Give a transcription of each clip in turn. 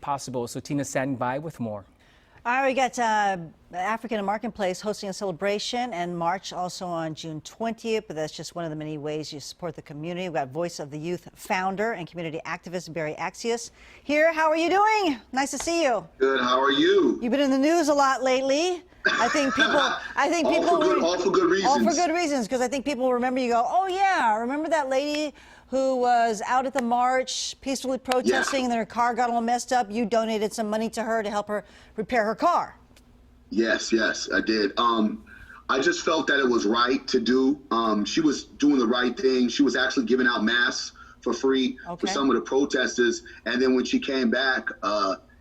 possible. So Tina's standing by with more. All right, we got African American Place hosting a celebration and march also on June 20th, but that's just one of the many ways you support the community. We've got Voice of the Youth founder and community activist Berry Accius here. How are you doing? Nice to see you. Good. How are you? You've been in the news a lot lately. I think people. all for good reasons. All for good reasons, because I think people remember you. Go, oh yeah, remember that lady who was out at the march peacefully protesting, and her car got all messed up. You donated some money to her to help her repair her car. Yes, I did. I just felt that it was right to do. She was doing the right thing. She was actually giving out masks for free for some of the protesters. And then when she came back,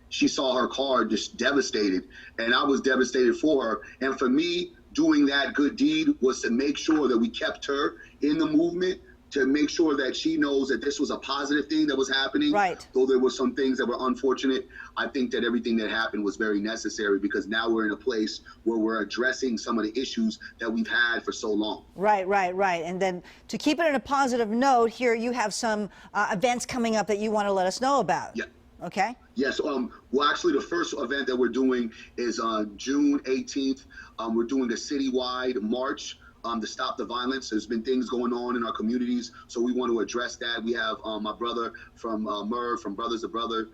she saw her car just devastated. And I was devastated for her. And for me, doing that good deed was to make sure that we kept her in the movement, to make sure that she knows that this was a positive thing that was happening. Right. Though there were some things that were unfortunate, I think that everything that happened was very necessary, because now we're in a place where we're addressing some of the issues that we've had for so long. Right. And then to keep it on a positive note, here you have some events coming up that you want to let us know about. Yeah. Okay. Yes. Well, actually, the first event that we're doing is on June 18th. We're doing a citywide march to stop the violence. There's been things going on in our communities, so we want to address that. We have my brother from Merv, from Brothers to Brother,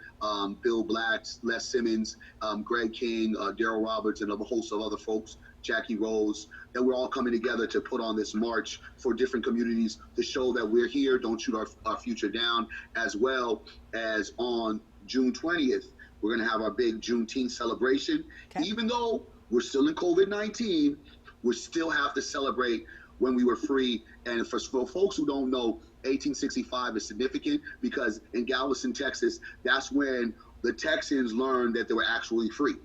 Bill Black, Les Simmons, Greg King, Daryl Roberts, and a host of other folks, Jackie Rose, that we're all coming together to put on this march for different communities to show that we're here, don't shoot our future down, as well as on June 20th, we're going to have our big Juneteenth celebration. Okay. Even though we're still in COVID-19, we still have to celebrate when we were free. And for folks who don't know, 1865 is significant because in Galveston, Texas, that's when the Texans learned that they were actually free.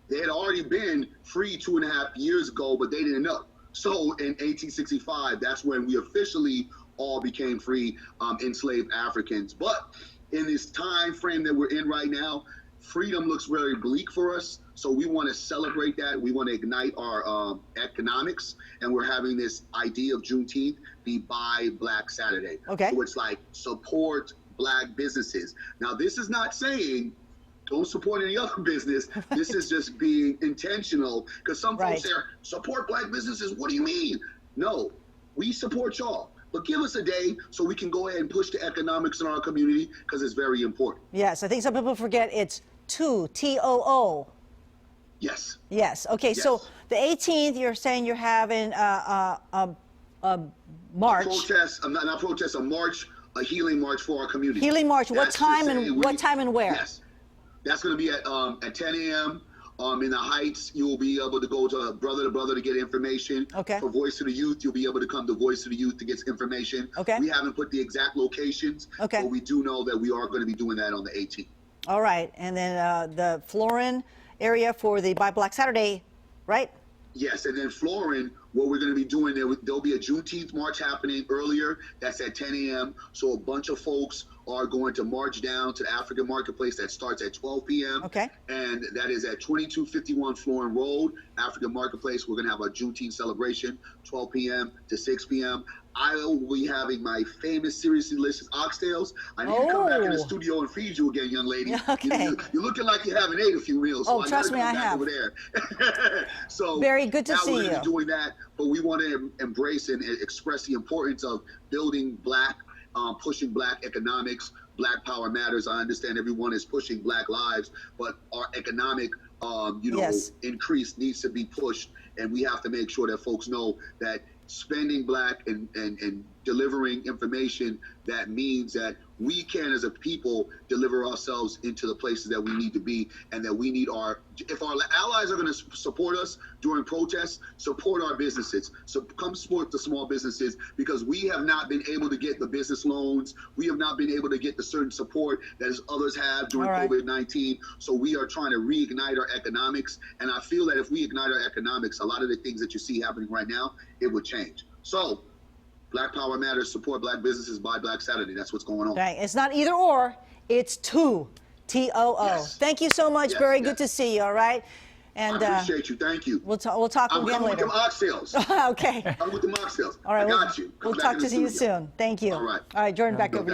They had already been free 2.5 years ago, but they didn't know. So in 1865, that's when we officially all became free, enslaved Africans. But in this time frame that we're in right now, freedom looks very bleak for us. So we want to celebrate that. We want to ignite our economics. And we're having this idea of Juneteenth be Buy Black Saturday. Okay. So it's like support Black businesses. Now, this is not saying don't support any other business. This is just being intentional, because some folks say, support Black businesses. What do you mean? No, we support y'all. But give us a day so we can go ahead and push the economics in our community, because it's very important. Yes, I think some people forget it's TOO, T-O-O. Yes. Yes. Okay. Yes. So the 18th, you're saying you're having a march. Not protest, a march, a healing march for our community. Healing march. What time and where? Yes. That's going to be at 10 a.m. In the Heights. You will be able to go to Brother to get information. Okay. For Voice of the Youth, you'll be able to come to Voice of the Youth to get information. Okay. We haven't put the exact locations. Okay. But we do know that we are going to be doing that on the 18th. All right. And then the Florin area for the Buy Black Saturday, right? Yes, and then Florin, what we're going to be doing, there'll be a Juneteenth march happening earlier. That's at 10 a.m. So a bunch of folks are going to march down to the African Marketplace. That starts at 12 p.m. Okay. And that is at 2251 Florin Road, African Marketplace. We're going to have a Juneteenth celebration, 12 p.m. to 6 p.m. I will be having my famous seriously delicious oxtails. I need to come back in the studio and feed you again, young lady. Okay. You're looking like you haven't ate a few meals. So trust me, I have. Over there. So very good to see you. We're going to be doing that, but we want to embrace and express the importance of building Black, pushing Black economics. Black Power Matters. I understand everyone is pushing Black lives, but our economic, increase needs to be pushed, and we have to make sure that folks know that spending Black and delivering information, that means that we can, as a people, deliver ourselves into the places that we need to be, and that we need if our allies are going to support us during protests, support our businesses. So come support the small businesses, because we have not been able to get the business loans. We have not been able to get the certain support that others have during COVID-19. So we are trying to reignite our economics. And I feel that if we ignite our economics, a lot of the things that you see happening right now, it would change. So Black Power Matters, support Black businesses, Buy Black Saturday. That's what's going on. Right. It's not either or, it's TOO, T-O-O. Yes. Thank you so much, Berry. Good to see you, all right? And I appreciate you. Thank you. We'll talk again later. I'm with them oxtails. Okay. I'm with them oxtails. All right. I got you. We'll talk to you soon. Thank you. All right. All right, Jordan, back over to you.